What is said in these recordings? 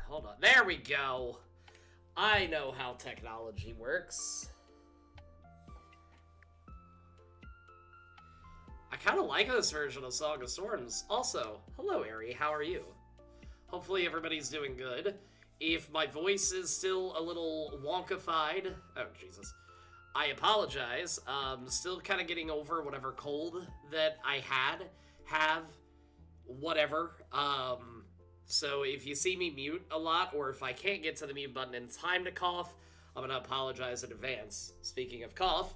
hold on. There we go. I know how technology works. I kind of like this version of Song of Storms. Also, hello, Ari. How are you? Hopefully everybody's doing good. If my voice is still a little wonkified... Oh, Jesus. I apologize. Still kind of getting over whatever cold that I have, whatever. So if you see me mute a lot, or if I can't get to the mute button in time to cough, I'm gonna apologize in advance. Speaking of cough.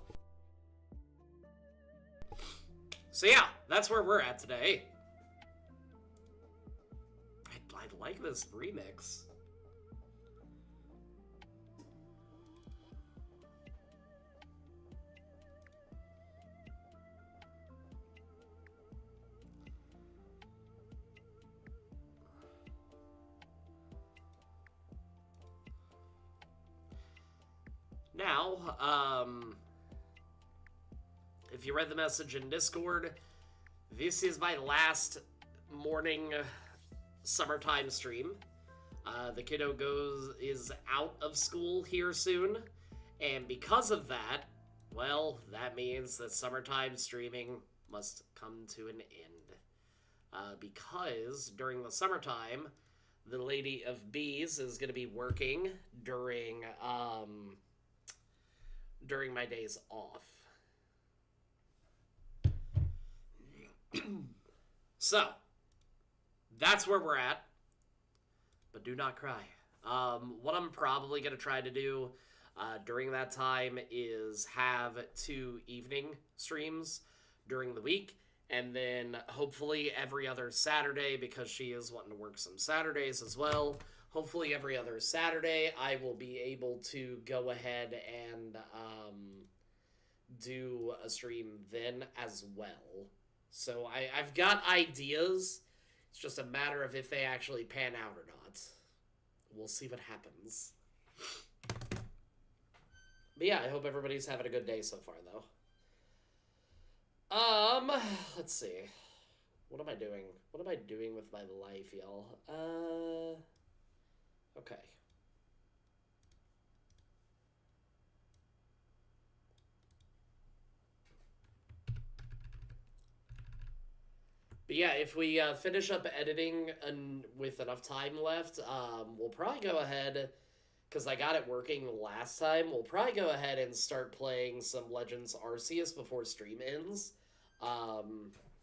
So yeah, that's where we're at today. I like this remix. Now, if you read the message in Discord, this is my last morning summertime stream. The kiddo is out of school here soon, and because of that, well, that means that summertime streaming must come to an end. Because during the summertime, the Lady of Bees is going to be working during my days off. So, that's where we're at. But do not cry. What I'm probably going to try to do during that time is have 2 evening streams during the week. And then hopefully every other Saturday, because she is wanting to work some Saturdays as well. Hopefully every other Saturday I will be able to go ahead and do a stream then as well. So I've got ideas. It's just a matter of if they actually pan out or not. We'll see what happens. But yeah, I hope everybody's having a good day so far, though. Let's see. What am I doing? What am I doing with my life, y'all? Okay. But yeah, if we finish up editing with enough time left, we'll probably go ahead, because I got it working last time, we'll probably go ahead and start playing some Legends Arceus before stream ends.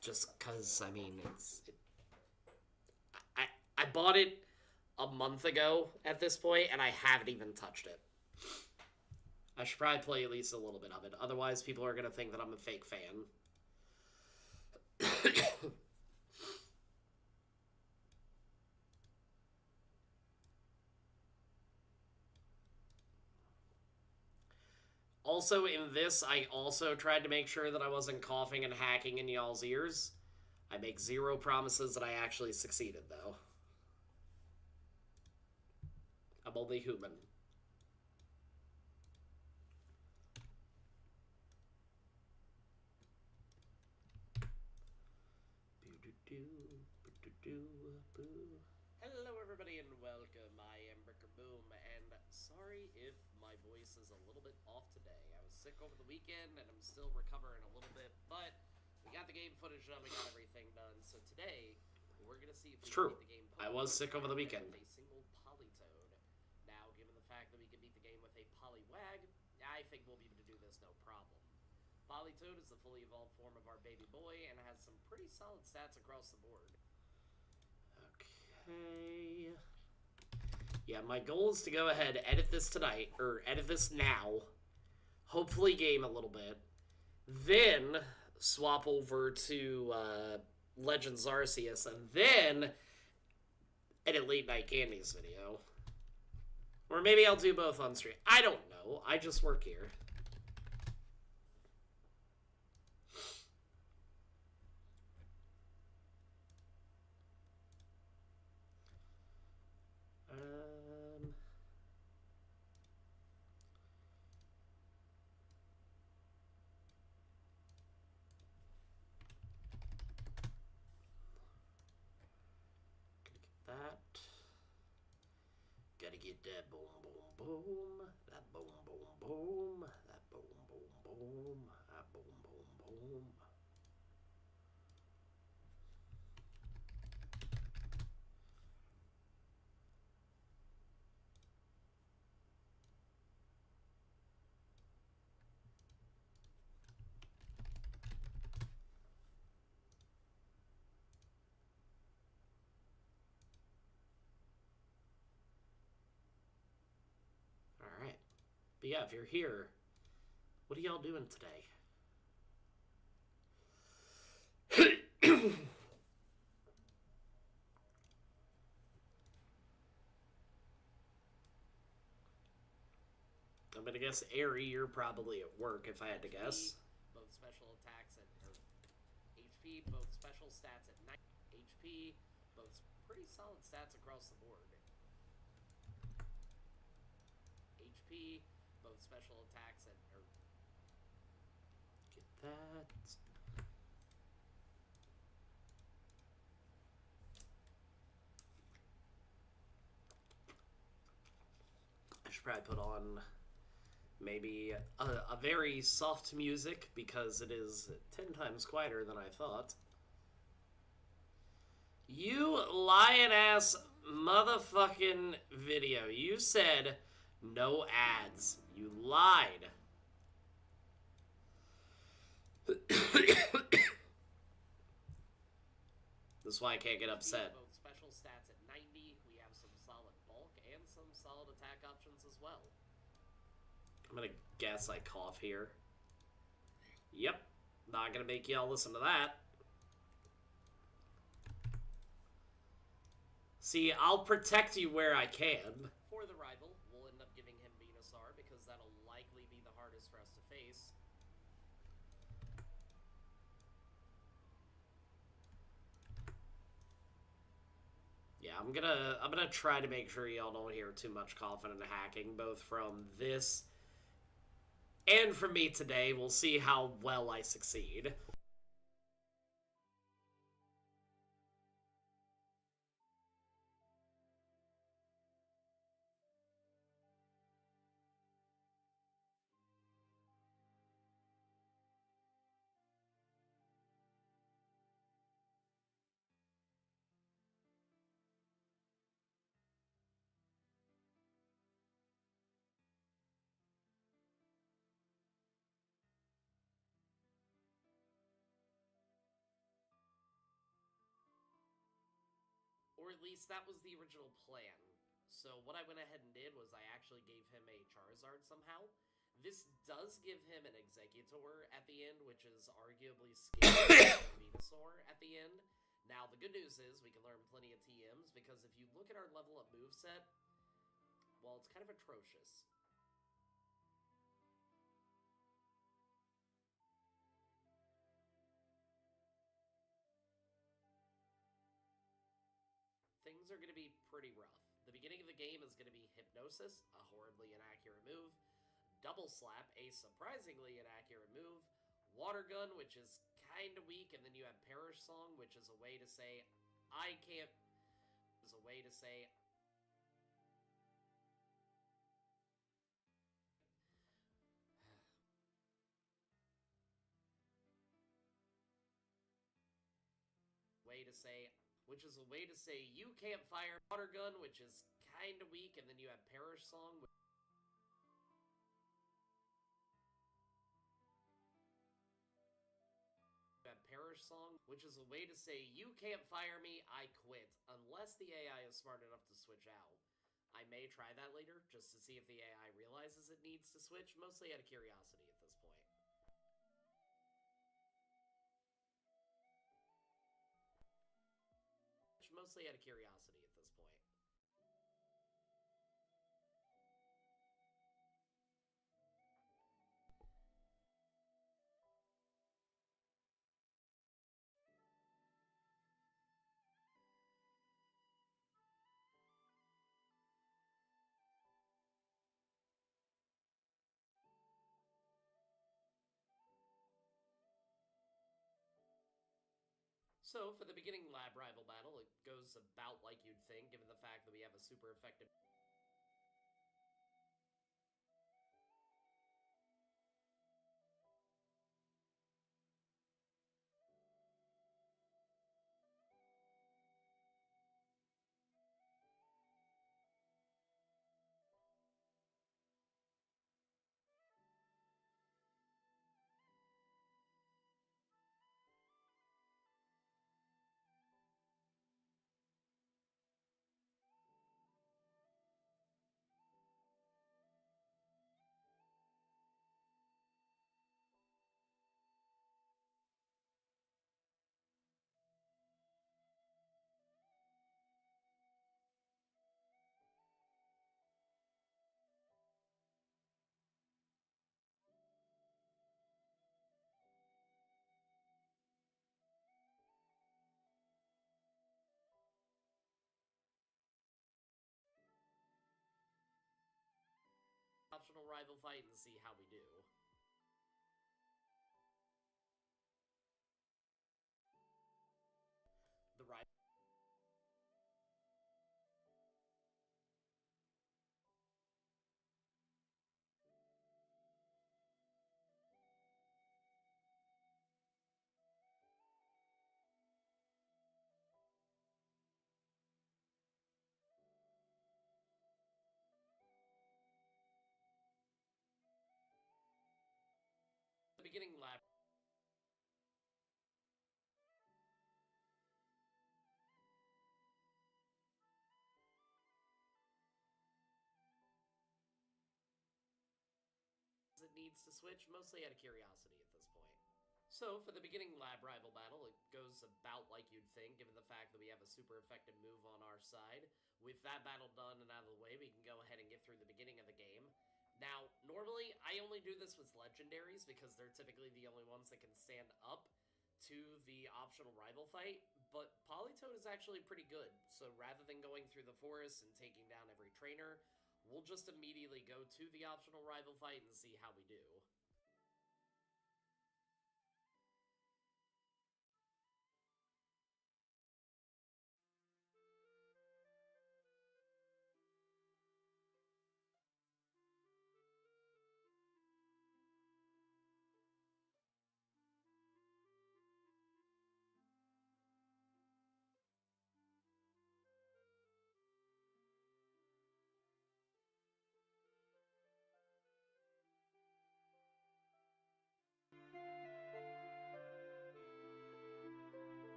Just because, I mean, I bought it a month ago at this point, and I haven't even touched it. I should probably play at least a little bit of it. Otherwise, people are going to think that I'm a fake fan. Also, in this, I also tried to make sure that I wasn't coughing and hacking in y'all's ears. I make 0 promises that I actually succeeded, though. I'm only human. Hello, everybody, and welcome. I am Bricker Boom, and sorry if my voice is a little bit off today. I was sick over the weekend, and I'm still recovering a little bit, but we got the game footage done, we got everything done, so today, we're gonna see if we can beat the game. I was sick over the weekend. With a single Politoed. Now, given the fact that we can beat the game with a Poliwag, I think we'll be able to do this no problem. Politoed is the fully evolved form of our baby boy, and has some pretty solid stats across the board. Okay. Yeah, my goal is to go ahead, edit this tonight, or edit this now, hopefully game a little bit, then swap over to Legends Arceus, and then edit Late Night Candy's video. Or maybe I'll do both on stream. I don't know. I just work here. That. Get that boom, boom, boom. That boom, boom, boom. That boom, boom, boom. That boom, boom, boom. All right. But yeah, if you're here, what are y'all doing today? I'm gonna guess Airy, you're probably at work if I had to guess. Both special attacks at HP, both special stats at 9 HP, both pretty solid stats across the board. HP, both special attacks at Get that. I should probably put on maybe a very soft music because it is 10 times quieter than I thought. You lying ass motherfucking video. You said no ads. You lied. That's why I can't get upset. both special stats at 90. We have some solid bulk and some solid attack options as well. I'm gonna guess I cough here. Yep. Not gonna make y'all listen to that. See, I'll protect you where I can. For the rival, we'll end up giving him Venusaur because that'll likely be the hardest for us to face. Yeah, I'm gonna try to make sure y'all don't hear too much coughing and hacking, both from this and from me today. We'll see how well I succeed. Or at least that was the original plan. So what I went ahead and did was I actually gave him a Charizard somehow. This does give him an Exeggutor at the end, which is arguably scarier than Venusaur at the end. Now, the good news is we can learn plenty of TMs, because if you look at our level up moveset, well, it's kind of atrocious. Things are going to be pretty rough. The beginning of the game is going to be Hypnosis, a horribly inaccurate move. Double Slap, a surprisingly inaccurate move. Water Gun, which is kind of weak, and then you have Perish Song, which is a way to say, I can't... is a way to say... way to say... which is a way to say you can't fire Water Gun, which is kind of weak, and then you have Perish Song, which is a way to say you can't fire me, I quit, unless the AI is smart enough to switch out. I may try that later, just to see if the AI realizes it needs to switch, mostly out of curiosity at this point. Mostly out of curiosity at this point. So, for the beginning lab rival battle, it goes about like you'd think, given the fact that we have a super effective optional rival fight and see how we do. The rival. The beginning lap. It needs to switch, mostly out of curiosity at this point. So, for the beginning lab rival battle, it goes about like you'd think, given the fact that we have a super effective move on our side. With that battle done and out of the way, we can go ahead and get through the beginning of the game. Now, normally, I only do this with legendaries because they're typically the only ones that can stand up to the optional rival fight, but Politoed is actually pretty good, so rather than going through the forest and taking down every trainer, we'll just immediately go to the optional rival fight and see how we do.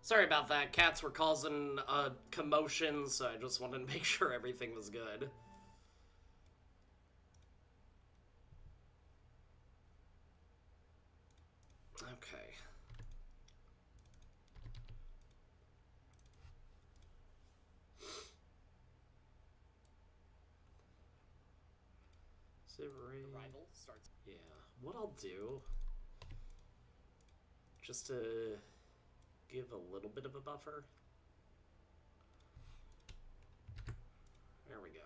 Sorry about that. Cats were causing a commotion, so I just wanted to make sure everything was good. Okay. The rival starts. Yeah. What I'll do, just to give a little bit of a buffer. There we go.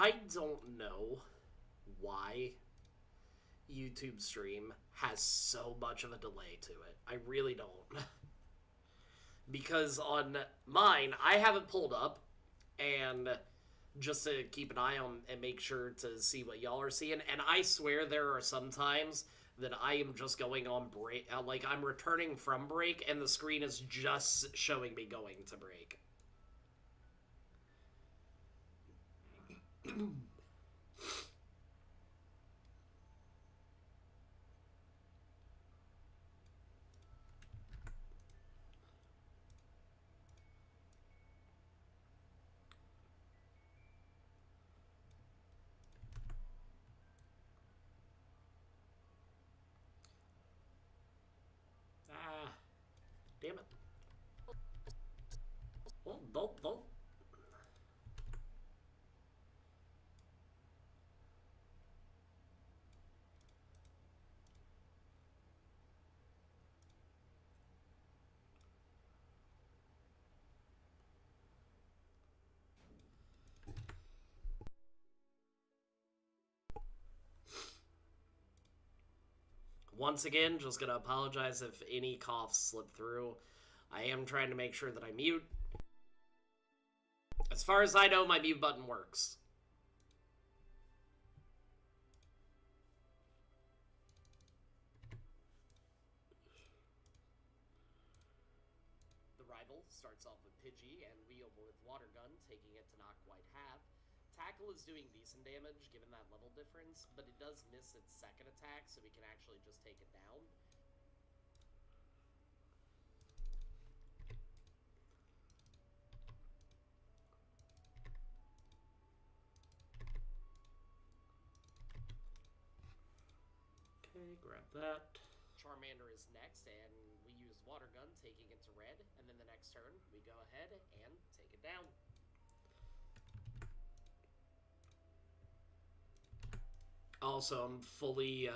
I don't know why YouTube stream has so much of a delay to it. I really don't. Because on mine, I have it pulled up, and just to keep an eye on and make sure to see what y'all are seeing, and I swear there are some times that I am just going on break, like I'm returning from break, and the screen is just showing me going to break. Ah, damn it. Well, don't. Once again, just gonna apologize if any coughs slip through. I am trying to make sure that I mute. As far as I know, my mute button works. The rival starts off with Pidgey and Wheel with Water Gun, taking it to not quite half. Tackle is doing decent damage given that level difference, but it does miss its second attack, so we can actually just take it down. Okay, grab that. Charmander is next, and we use Water Gun, taking it to red, and then the next turn, we go ahead and take it down. Also, I'm fully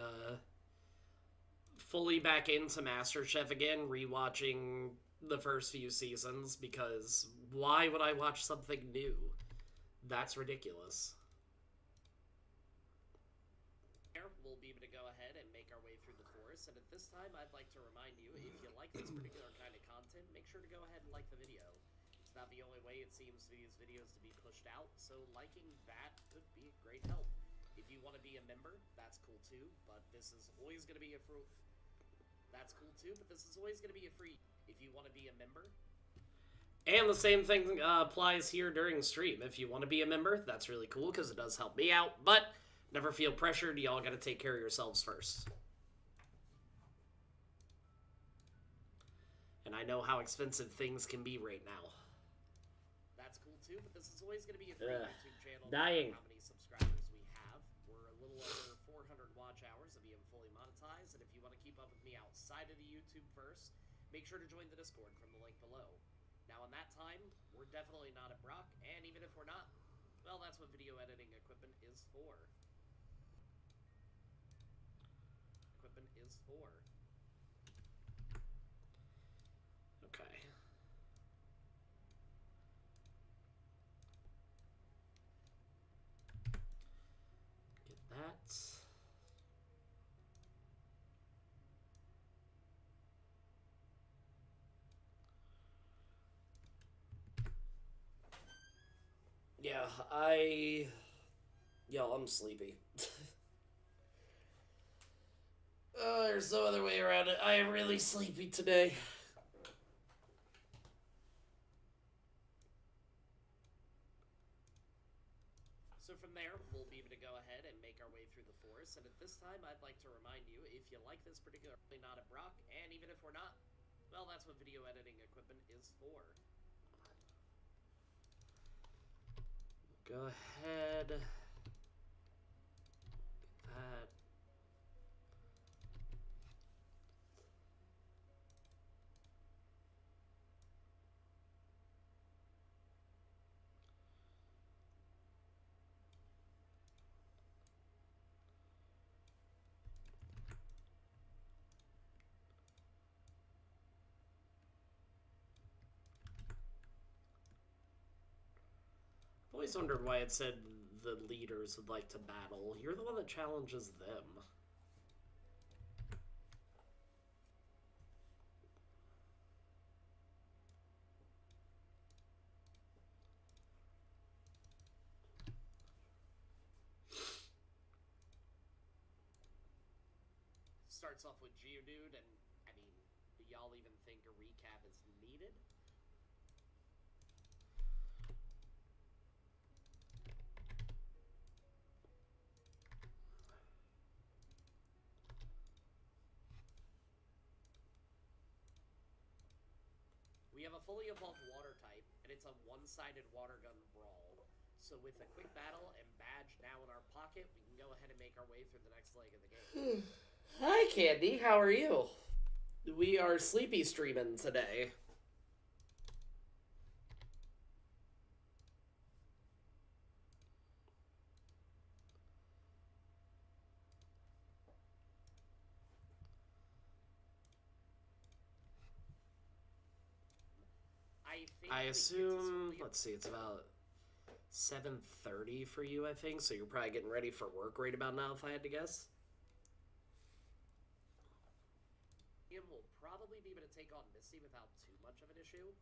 back into MasterChef again, rewatching the first few seasons, because why would I watch something new? That's ridiculous. We'll be able to go ahead and make our way through the forest, and at this time, I'd like to remind you, if you like this particular kind of content, make sure to go ahead and like the video. It's not the only way it seems for these videos to be pushed out, so liking that could be a great help. If you want to be a member, that's cool too, but this is always going to be a free... That's cool too, but this is always going to be a free... If you want to be a member... And the same thing applies here during stream. If you want to be a member, that's really cool, because it does help me out, but never feel pressured. Y'all got to take care of yourselves first. And I know how expensive things can be right now. That's cool too, but this is always going to be a free YouTube channel. Dying. How many subscribers we have. We're a little over 400 watch hours of being fully monetized, and if you want to keep up with me outside of the YouTube verse, make sure to join the Discord from the link below. Now, in that time, we're definitely not at Brock, and even if we're not, well, that's what video editing equipment is for. Equipment is for. Okay. Get that. Yeah, I'm sleepy. There's no other way around it. I am really sleepy today. So from there, we'll be able to go ahead and make our way through the forest, and at this time, I'd like to remind you, if you like this particularly not at Brock, and even if we're not, well, that's what video editing equipment is for. Go ahead. Get that. I've always wondered why it said the leaders would like to battle. You're the one that challenges them. Starts off with Geodude, and, I mean, do y'all even think a recap is needed? We have a fully evolved water type, and it's a one-sided water gun brawl. So with a quick battle and badge now in our pocket, we can go ahead and make our way through the next leg of the game. Hi, Candy. How are you? We are sleepy streaming today. I assume, let's see, it's about 7:30 for you, I think, so you're probably getting ready for work right about now, if I had to guess. Ian will probably be able to take on Misty without too much of an issue.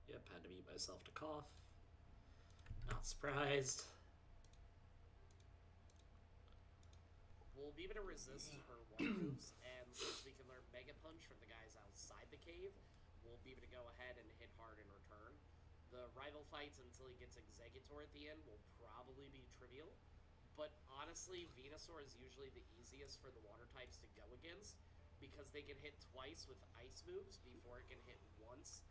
Yep, had to mute myself to cough. Not surprised. We'll be able to resist her water moves, and since we can learn Mega Punch from the guys outside the cave, we'll be able to go ahead and hit hard in return. The rival fights until he gets Exeggutor at the end will probably be trivial, but honestly, Venusaur is usually the easiest for the water types to go against, because they can hit twice with ice moves before it can hit once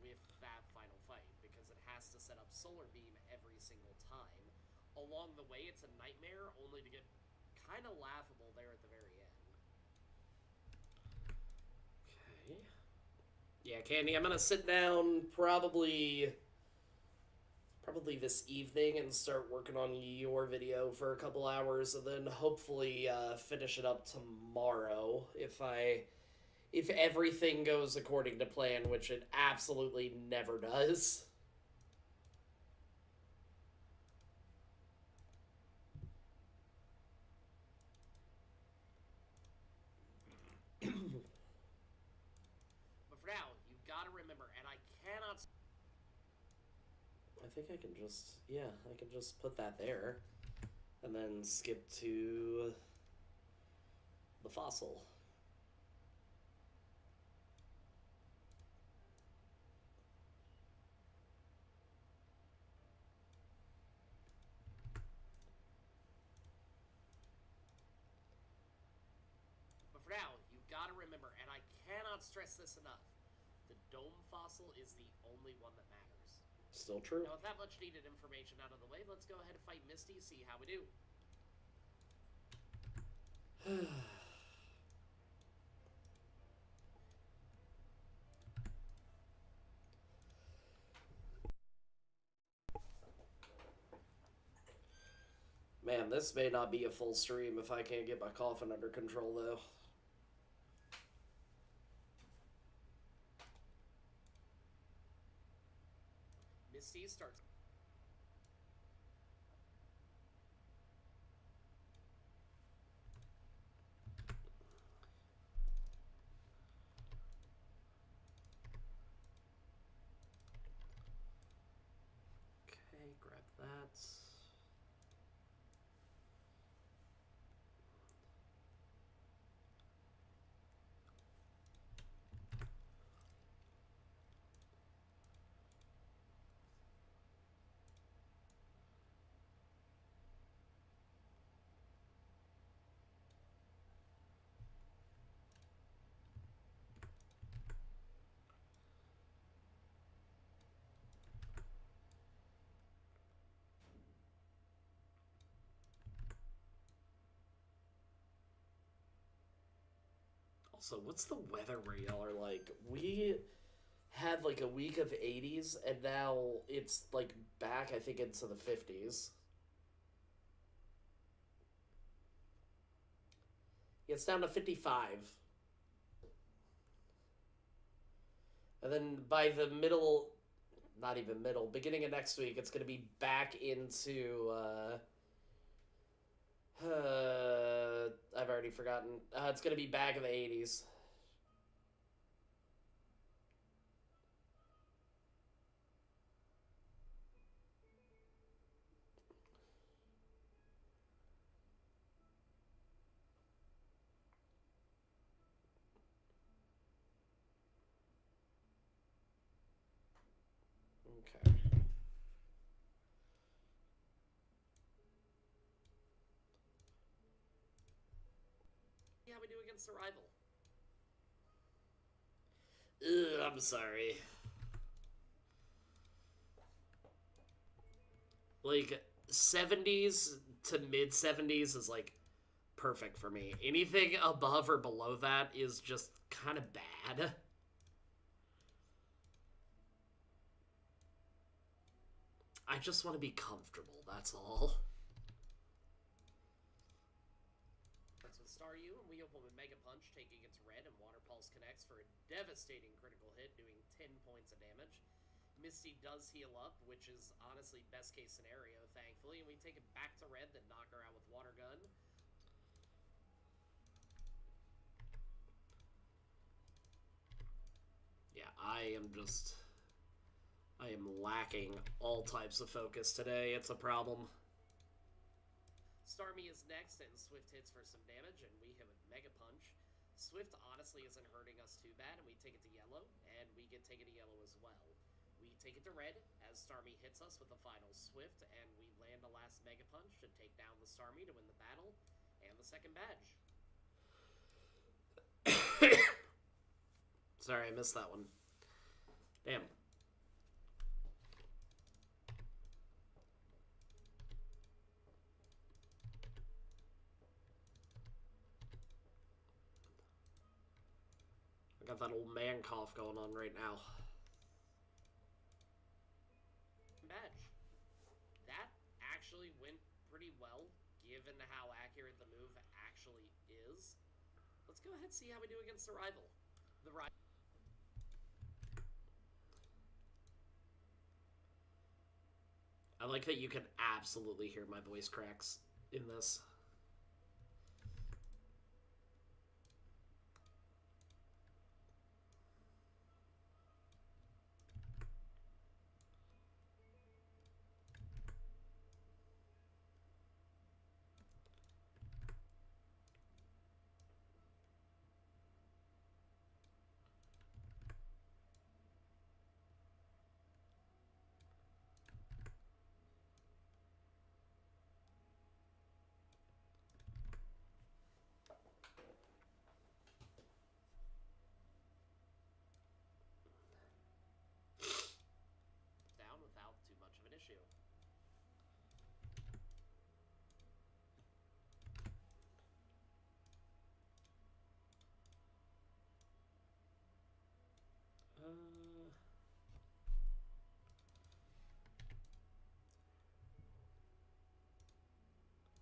with that final fight, because it has to set up Solar Beam every single time. Along the way, it's a nightmare, only to get kind of laughable there at the very end. Okay. Yeah, Candy, I'm gonna sit down probably this evening and start working on your video for a couple hours, and then hopefully finish it up tomorrow if everything goes according to plan, which it absolutely never does. But for now, you gotta remember, and I cannot... I think I can just put that there, and then skip to the fossil. But for now, you gotta remember, and I cannot stress this enough, the dome fossil is the only one that matters. Still true. Now, with that much needed information out of the way, let's go ahead and fight Misty, see how we do. Man, this may not be a full stream if I can't get my coughing under control, though. Misty starts... Okay, grab that. Also, what's the weather where y'all are like? We had like a week of 80s, and now it's like back, I think, into the 50s. It's down to 55. And then by the middle not even middle. Beginning of next week, it's going to be back into. I've already forgotten. It's going to be back in the 80s. Okay. Yeah, we do against the rival. Ugh, I'm sorry. Like 70s to mid 70s is like perfect for me. Anything above or below that is just kind of bad. I just want to be comfortable, that's all. Starts with Star U, and we open with Mega Punch, taking its red, and Water Pulse connects for a devastating critical hit, doing 10 points of damage. Misty does heal up, which is honestly best case scenario, thankfully, and we take it back to red, then knock her out with Water Gun. Yeah, I am lacking all types of focus today. It's a problem. Starmie is next, and Swift hits for some damage, and we hit with Mega Punch. Swift honestly isn't hurting us too bad, and we take it to yellow, and we get taken to yellow as well. We take it to red, as Starmie hits us with the final Swift, and we land the last Mega Punch to take down the Starmie to win the battle, and the second badge. Sorry, I missed that one. Damn. I got that old man cough going on right now. Badge. That actually went pretty well, given how accurate the move actually is. Let's go ahead and see how we do against the rival. The rival. I like that you can absolutely hear my voice cracks in this. Down without too much of an issue.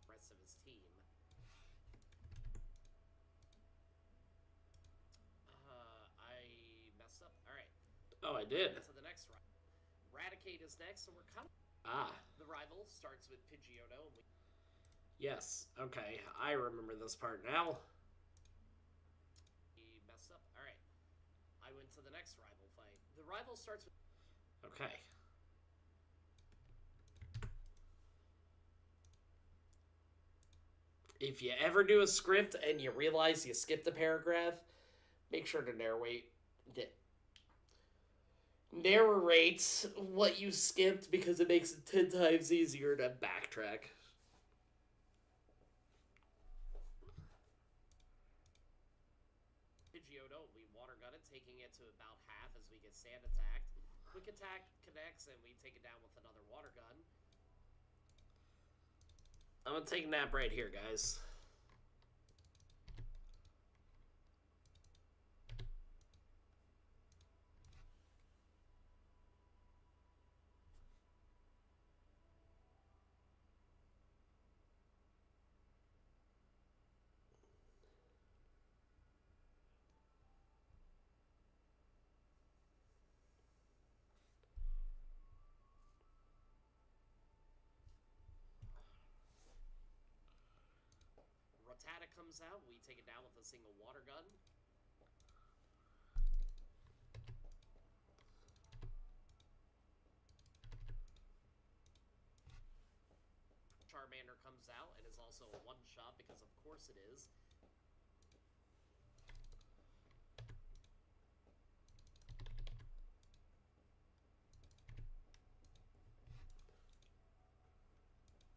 Rest of his team. I messed up. All right. Oh, I did. To the next round. Raticate is next, and we're kind of... The rival starts with Pidgeotto, and we... Yes. Okay. I remember this part now. He messed up. All right. I went to the next rival fight. The rival starts with... Okay. If you ever do a script and you realize you skipped a paragraph, make sure to narrate what you skipped, because it makes it 10 times easier to backtrack. Pidgeotto, we water gun it, taking it to about half as we get sand attacked. Quick attack connects, and we take it down with another water gun. I'm gonna take a nap right here, guys. Rattata comes out. We take it down with a single water gun. Charmander comes out and is also a one-shot, because of course it is.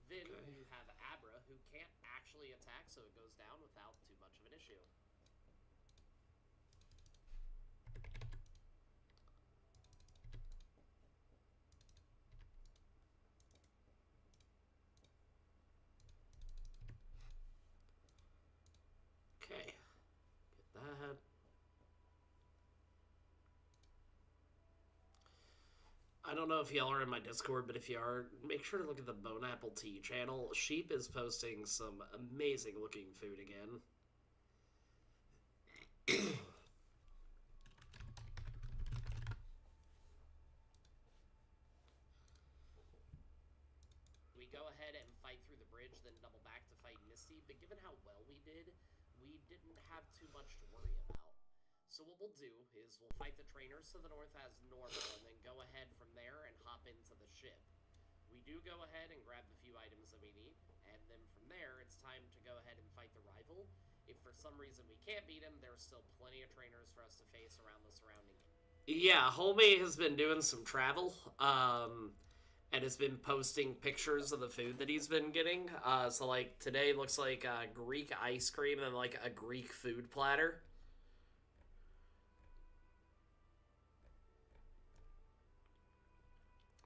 Then you have Abra, who can't actually attack, so it goes down without too much of an issue. Okay. Get that. I don't know if y'all are in my Discord, but if you are, make sure to look at the Bone Apple Tea channel. Sheep is posting some amazing looking food again. We go ahead and fight through the bridge, then double back to fight Misty, but given how well we did, we didn't have too much to worry about. So what we'll do is we'll fight the trainers to the north as normal, and then go ahead from there and hop into the ship. We do go ahead and grab the few items that we need, and then from there, it's time to go ahead and fight the rival. If for some reason we can't beat him, there's still plenty of trainers for us to face around the surrounding area. Yeah, Homie has been doing some travel, and has been posting pictures of the food that he's been getting. So, like, today looks like Greek ice cream and, like, a Greek food platter.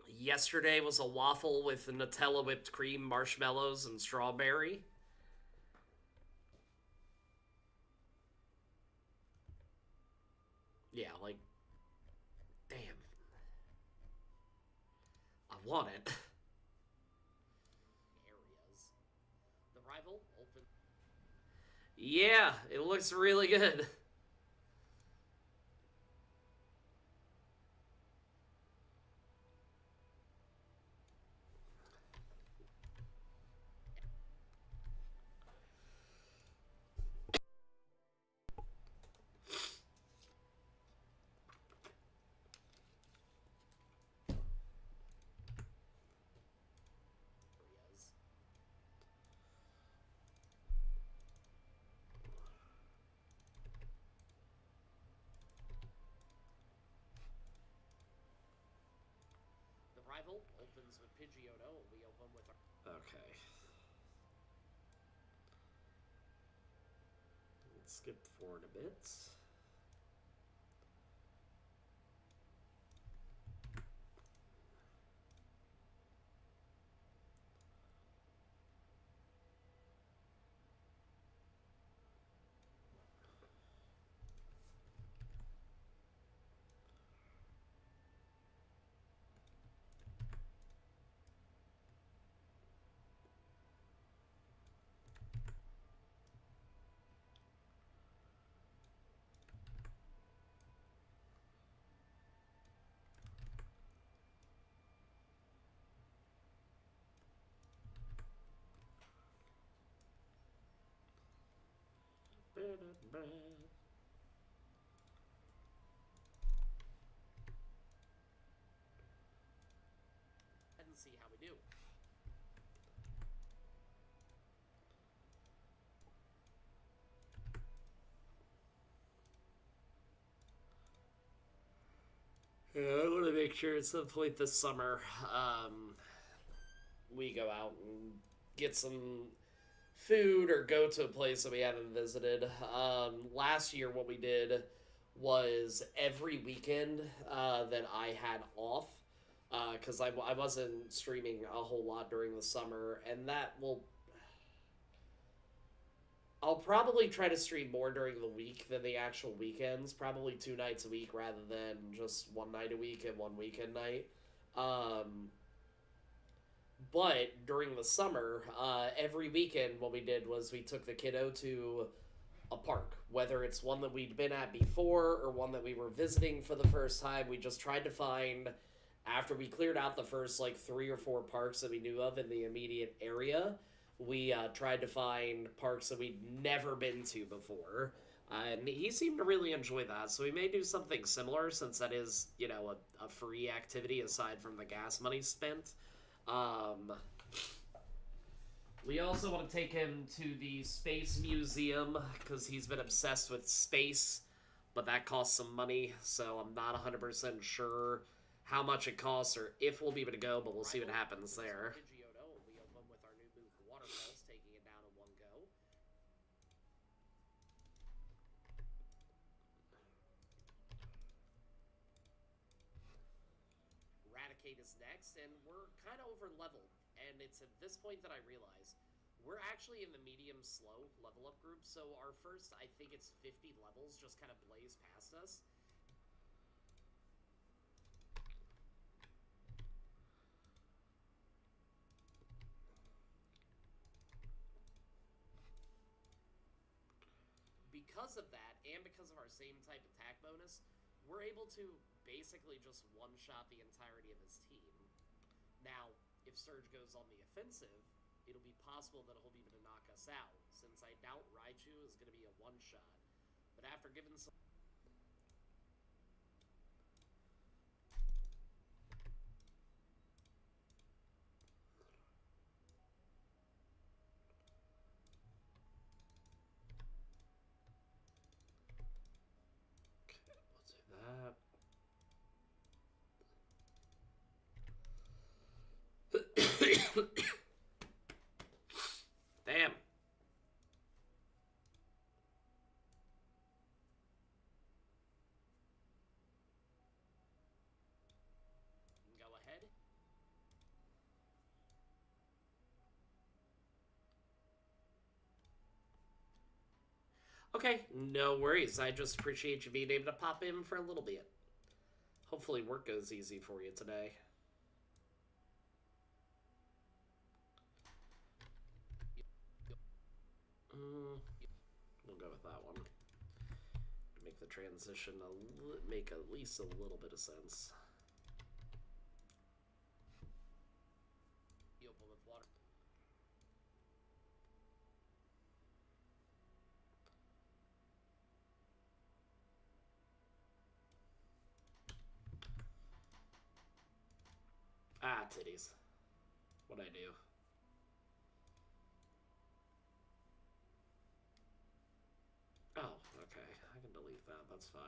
Yesterday was a waffle with Nutella whipped cream, marshmallows, and strawberry. Yeah, like, damn. I want it. Areas. The rival open. Yeah, it looks really good. Rival opens with Pidgeotto, and we open with our... Okay. Let's skip forward a bit. And see how we do. Yeah, I want to make sure at some point this summer, we go out and get some food or go to a place that we haven't visited. Last year, what we did was every weekend that I had off, because I wasn't streaming a whole lot during the summer, and that will... I'll probably try to stream more during the week than the actual weekends. Probably 2 nights a week rather than just 1 night a week and 1 weekend night. But during the summer, every weekend what we did was we took the kiddo to a park. Whether it's one that we'd been at before or one that we were visiting for the first time, we just tried to find, after we cleared out the first like 3 or 4 parks that we knew of in the immediate area, we tried to find parks that we'd never been to before. And he seemed to really enjoy that, so we may do something similar since that is, a free activity aside from the gas money spent. Um, we also want to take him to the Space Museum because he's been obsessed with space, but that costs some money, so I'm not 100% sure how much it costs or if we'll be able to go, but we'll see what happens there. Pidgeotto will be open with our new move, Water Pulse, taking it down in one go. Raticate is next, and we're kind of over leveled. And it's at this point that I realize we're actually in the medium slow level up group. So our first, I think it's 50 levels, just kind of blaze past us. Because of that, and because of our same type attack bonus, we're able to basically just one-shot the entirety of his team. Now, if Surge goes on the offensive, it'll be possible that he'll be able to knock us out, since I doubt Raichu is going to be a one-shot. But after giving some... Damn. Go ahead. Okay, no worries. I just appreciate you being able to pop in for a little bit. Hopefully work goes easy for you today. We'll go with that one. Make the transition make at least a little bit of sense. Open with water. Ah, titties. What'd I do? Oh, okay. I can delete that. That's fine.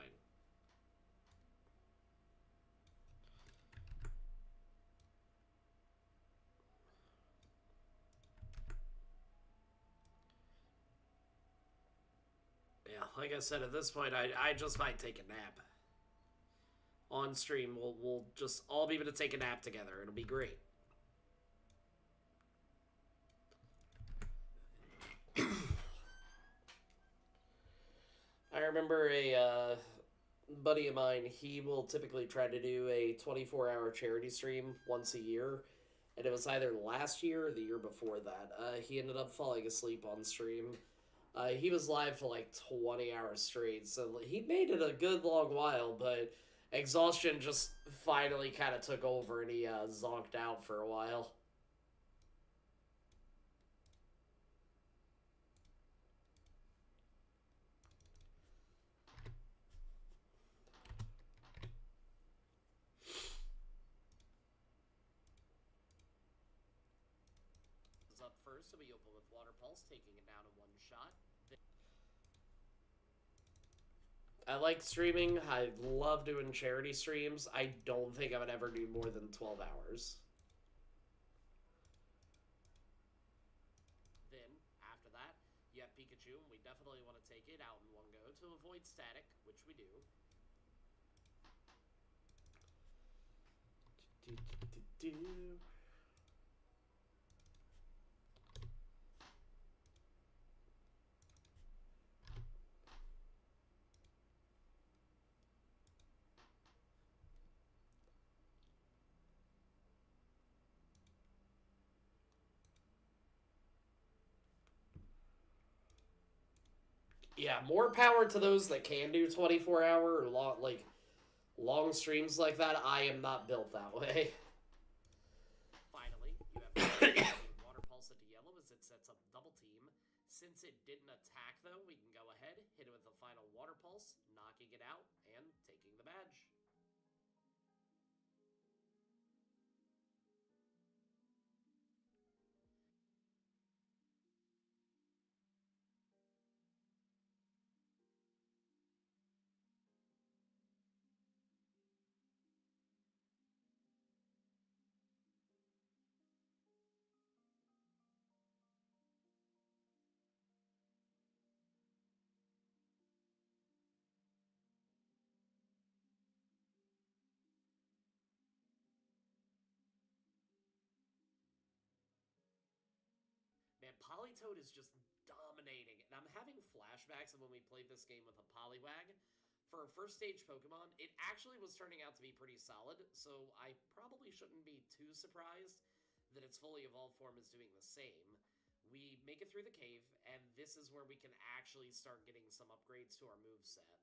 Yeah, like I said, at this point, I just might take a nap. On stream, we'll just all be able to take a nap together. It'll be great. I remember a buddy of mine, he will typically try to do a 24-hour charity stream once a year. And it was either last year or the year before that. He ended up falling asleep on stream. He was live for like 20 hours straight, so he made it a good long while, but exhaustion just finally kind of took over and he zonked out for a while. Up first, so we open with Water Pulse, taking it down in one shot. I like streaming. I love doing charity streams. I don't think I would ever do more than 12 hours. Then, after that, you have Pikachu, and we definitely want to take it out in one go to avoid static, which we do. Yeah, more power to those that can do 24-hour or long streams like that. I am not built that way. Finally, you have Water Pulse into yellow as it sets up Since it didn't attack, though, we can go ahead, hit it with the final Water Pulse, knocking it out, and taking the badge. Man, Politoed is just dominating, and I'm having flashbacks of when we played this game with a Poliwag. For a first stage Pokemon, it actually was turning out to be pretty solid, so I probably shouldn't be too surprised that its fully evolved form is doing the same. We make it through the cave, and this is where we can actually start getting some upgrades to our moveset.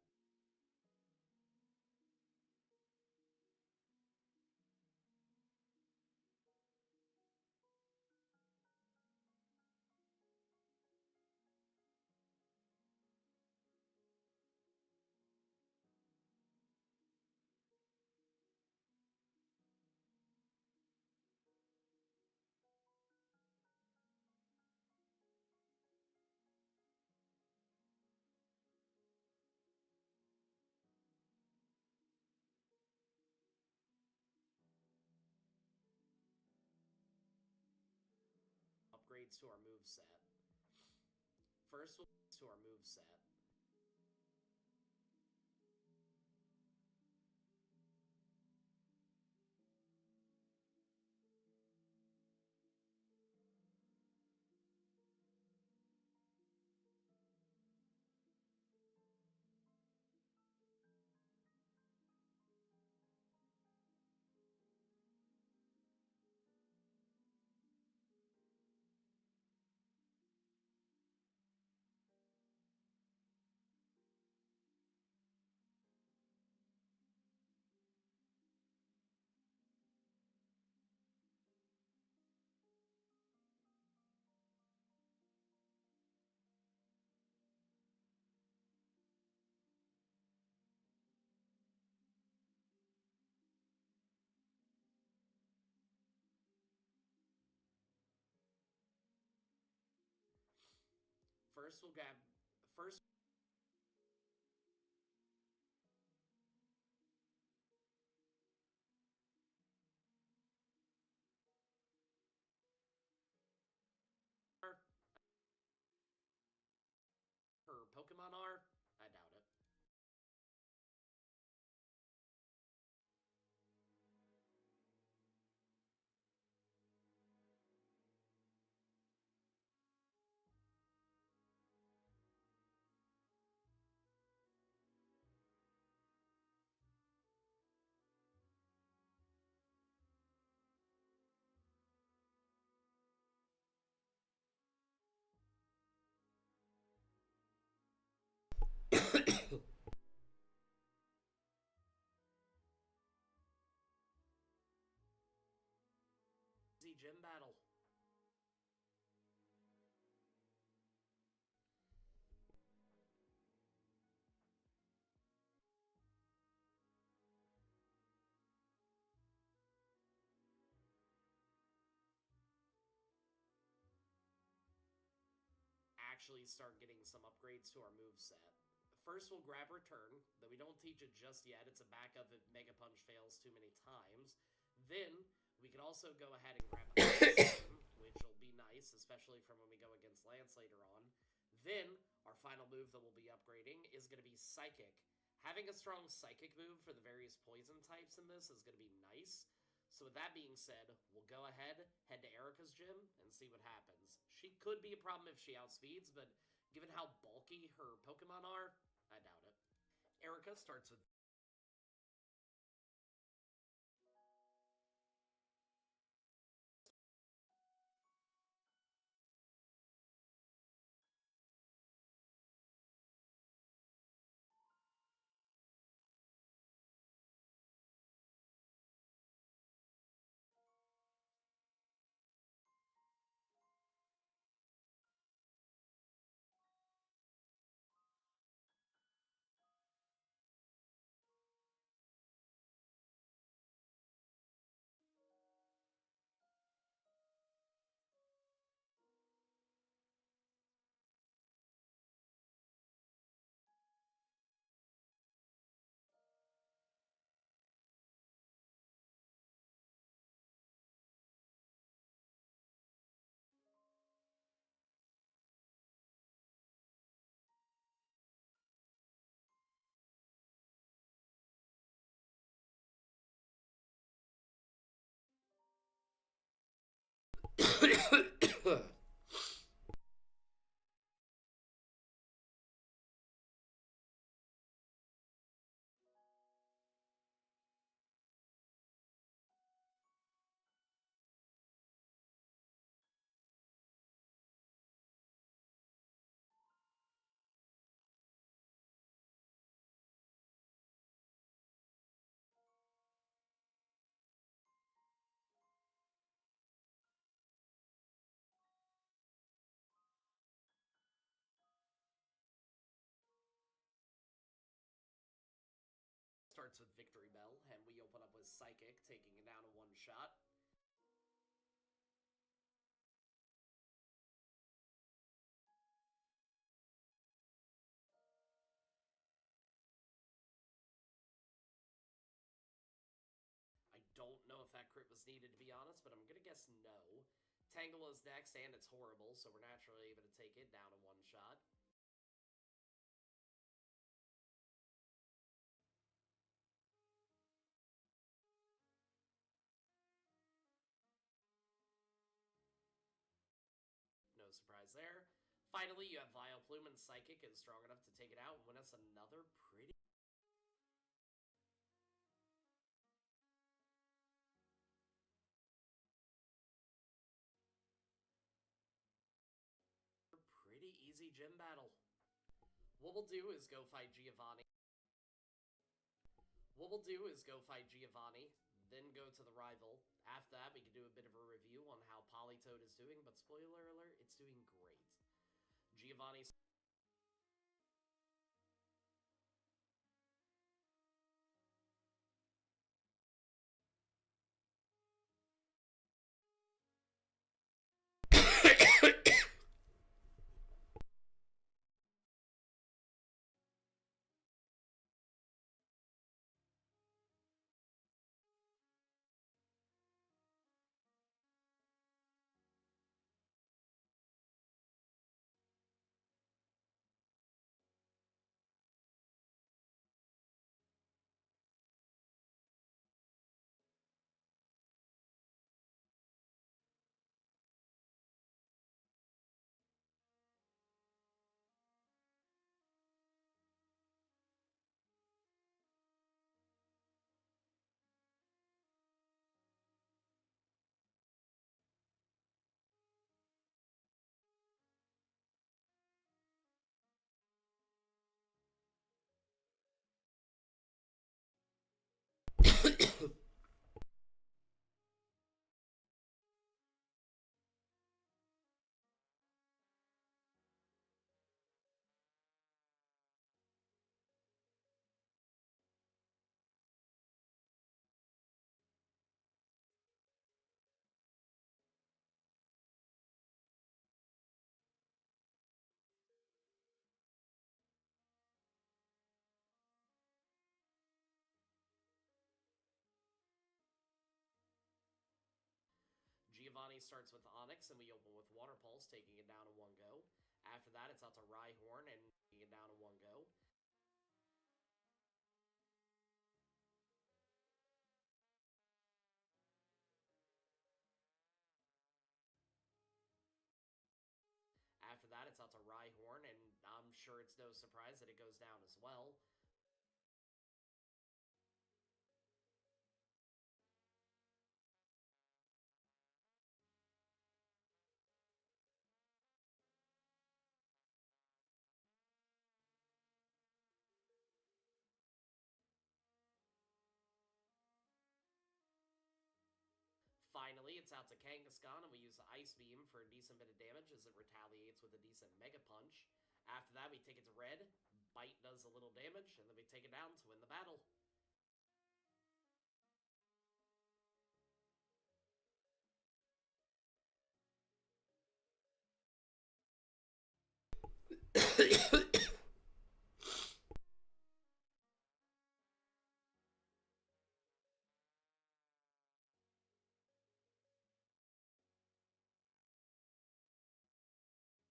Upgrades to our moveset. First, we'll to our moveset. First, we'll grab. First, her Pokemon are. I doubt it. Easy gym battle. Actually start getting some upgrades to our move set. First, we'll grab Return, though we don't teach it just yet. It's a backup if Mega Punch fails too many times. Then, we can also go ahead and grab Ice, which will be nice, especially from when we go against Lance later on. Then, our final move that we'll be upgrading is going to be Psychic. Having a strong Psychic move for the various poison types in this is going to be nice. So with that being said, we'll go ahead, head to Erica's gym, and see what happens. She could be a problem if she outspeeds, but given how bulky her Pokemon are, I doubt it. Erica starts with Starts with Victory Bell, and we open up with Psychic, taking it down in one shot. I don't know if that crit was needed, to be honest, but I'm gonna guess no. Tangela's next, and it's horrible, so we're naturally able to take it down in one shot. No surprise there. Finally, you have Vileplume, and Psychic is strong enough to take it out and win us another pretty easy gym battle. What we'll do is go fight Giovanni. Then go to the rival. After that, we can do a bit of a review on how Politoed is doing, but spoiler alert, it's doing great. Giovanni starts with Onyx, and we open with Water Pulse, taking it down in one go. After that, it's out to Rhyhorn, and taking it down in one go. After that, it's out to Rhyhorn, and I'm sure it's no surprise that it goes down as well. Finally, it's out to Kangaskhan, and we use the Ice Beam for a decent bit of damage as it retaliates with a decent Mega Punch. After that, we take it to red. Bite does a little damage, and then we take it down to win the battle.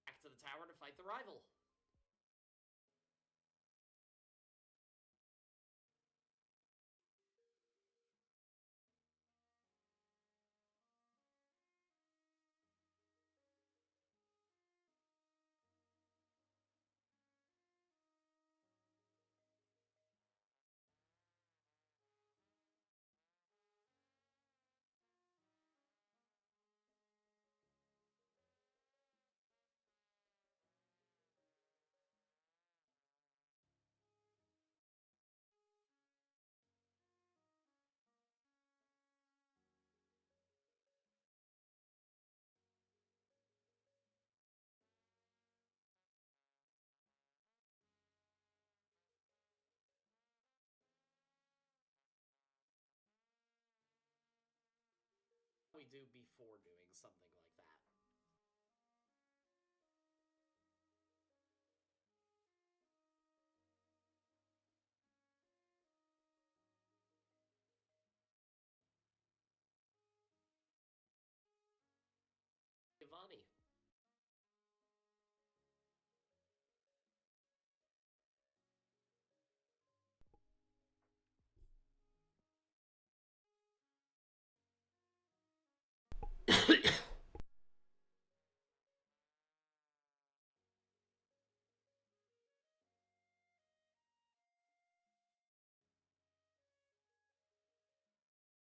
Back to the tower to fight the rival. do before doing something like that. Giovanni.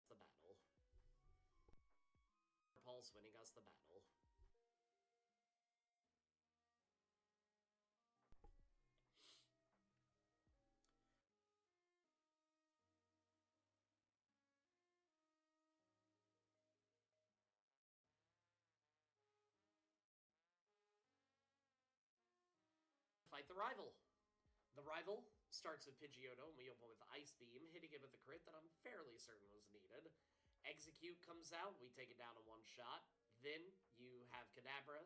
The battle. Paul's winning us the battle. Fight the rival. The rival starts with Pidgeotto, and we open with Ice Beam, hitting it with a crit that I'm fairly certain was needed. Execute comes out, we take it down in one shot. Then you have Kadabra.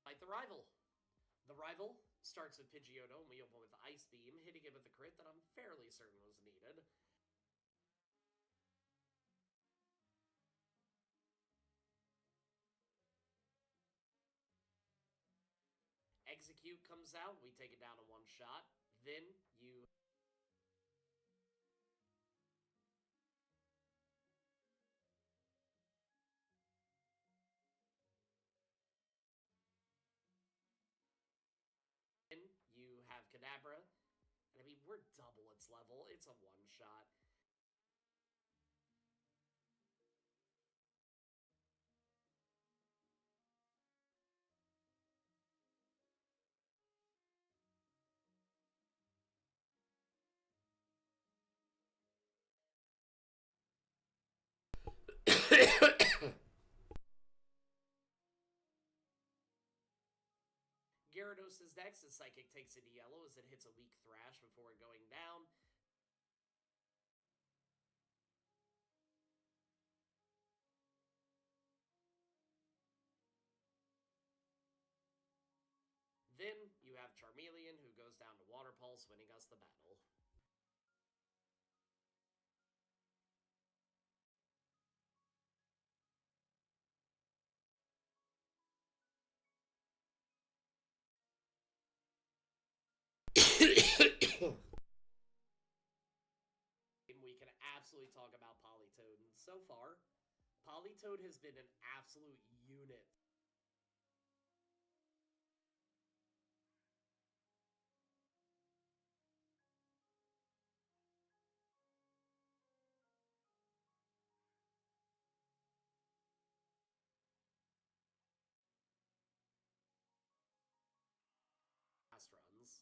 Fight the rival. The rival starts with Pidgeotto, and we open with Ice Beam, hitting it with a crit that I'm fairly certain was needed. Execute comes out, we take it down in one shot. Then you have Kadabra. And I mean, we're double its level. It's a one-shot. Gyarados' next, his Psychic takes it to yellow as it hits a weak Thrash before going down. Then you have Charmeleon, who goes down to Water Pulse, winning us the battle. We can absolutely talk about Politoed. And so far, Politoed has been an absolute unit. Fast runs.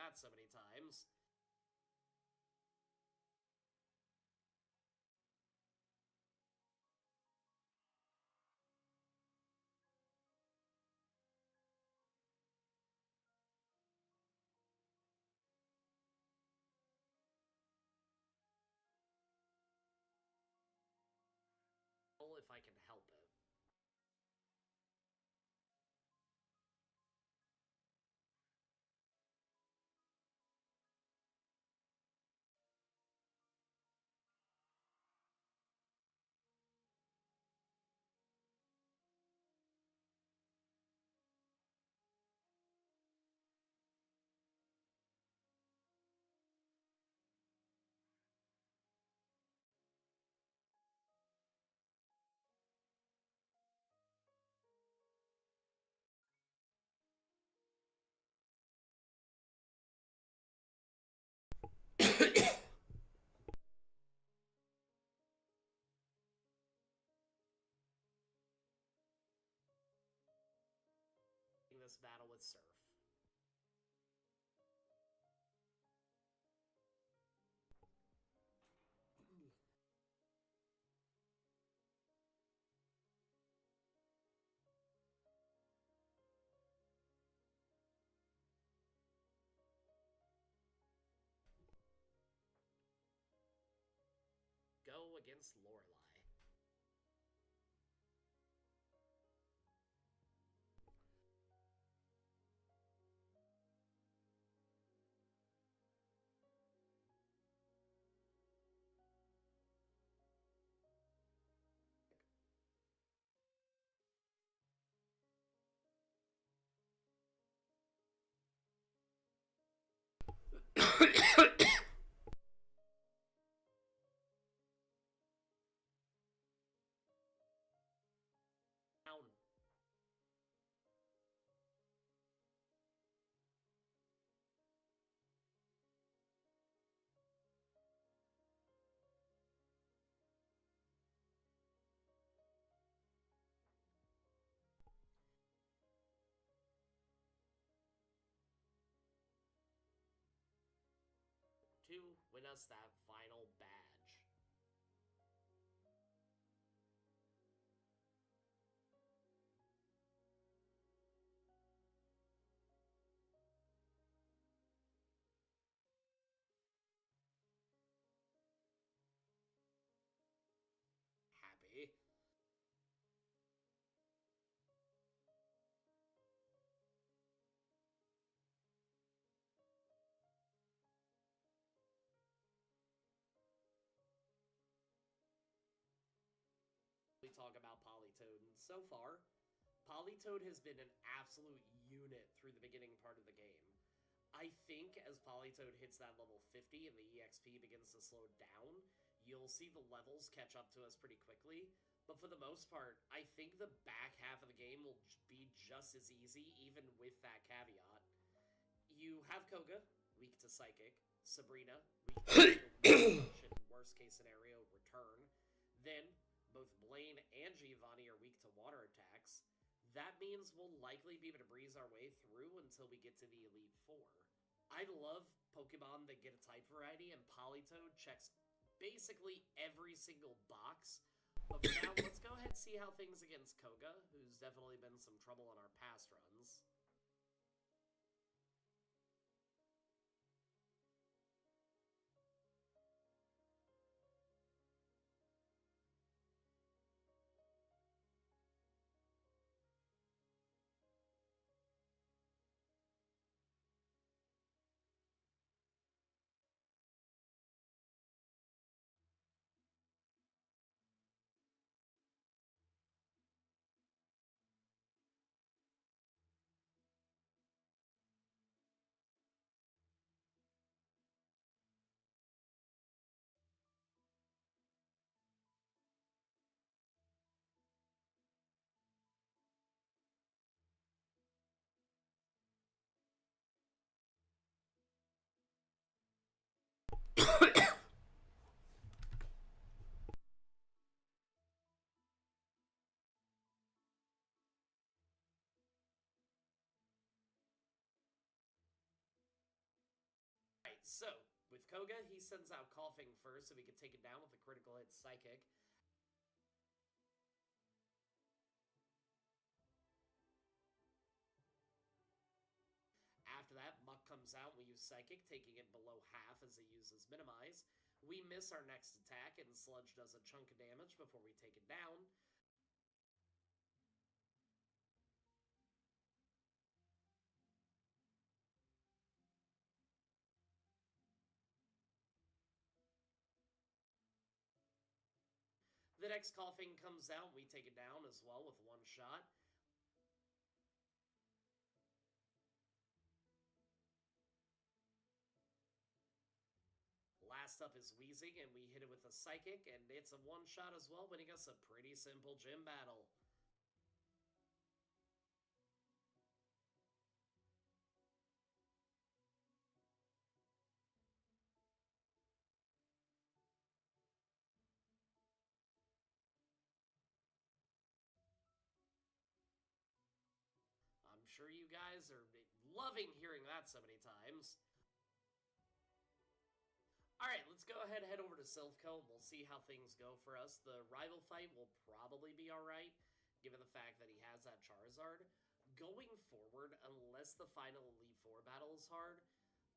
that so many times. If I can help it. This battle with Surf. Go against Lorelei. Down. To win us that final badge. Happy. We talk about Politoed, and so far, Politoed has been an absolute unit through the beginning part of the game. I think as Politoed hits that level 50 and the EXP begins to slow down, you'll see the levels catch up to us pretty quickly. But for the most part, I think the back half of the game will be just as easy, even with that caveat. You have Koga, weak to Psychic, Sabrina, weak to worst case scenario, Return. Then, both Blaine and Giovanni are weak to water attacks. That means we'll likely be able to breeze our way through until we get to the Elite Four. I love Pokemon that get a type variety, and Politoed checks basically every single box. But for now, let's go ahead and see how things against Koga, who's definitely been some trouble on our past runs. So, with Koga, he sends out Coughing first so he can take it down with a critical hit Psychic. After that, Muck comes out, we use Psychic, taking it below half as he uses Minimize. We miss our next attack, and Sludge does a chunk of damage before we take it down. The next Coughing comes out, we take it down as well with one shot. Last up is Wheezing, and we hit it with a Psychic, and it's a one-shot as well, winning us a pretty simple gym battle. I'm sure you guys are loving hearing that so many times. Alright, let's go ahead and head over to Silphco, and we'll see how things go for us. The rival fight will probably be alright, given the fact that he has that Charizard. Going forward, unless the final Elite Four battle is hard,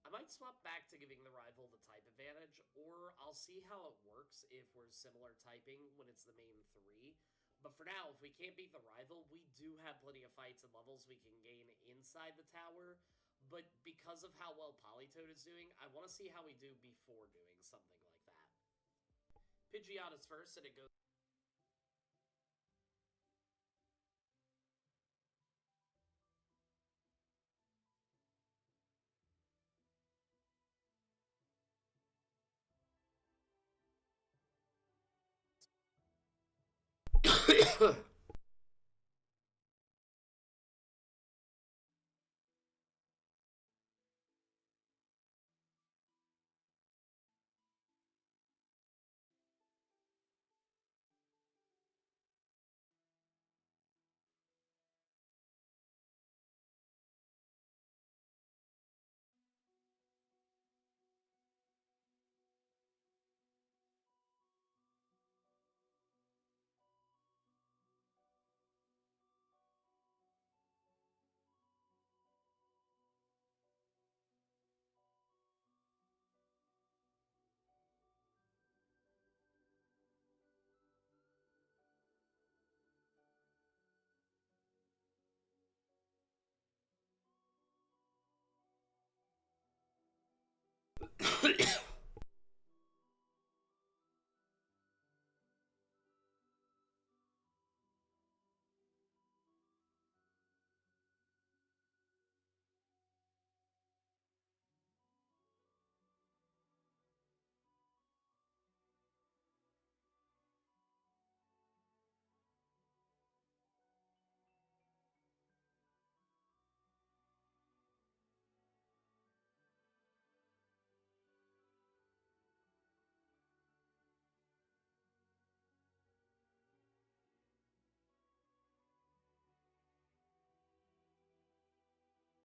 I might swap back to giving the rival the type advantage, or I'll see how it works if we're similar typing when it's the main three. But for now, if we can't beat the rival, we do have plenty of fights and levels we can gain inside the tower. But because of how well Politoed is doing, I want to see how we do before doing something like that. Pidgeotto's first, and it goes...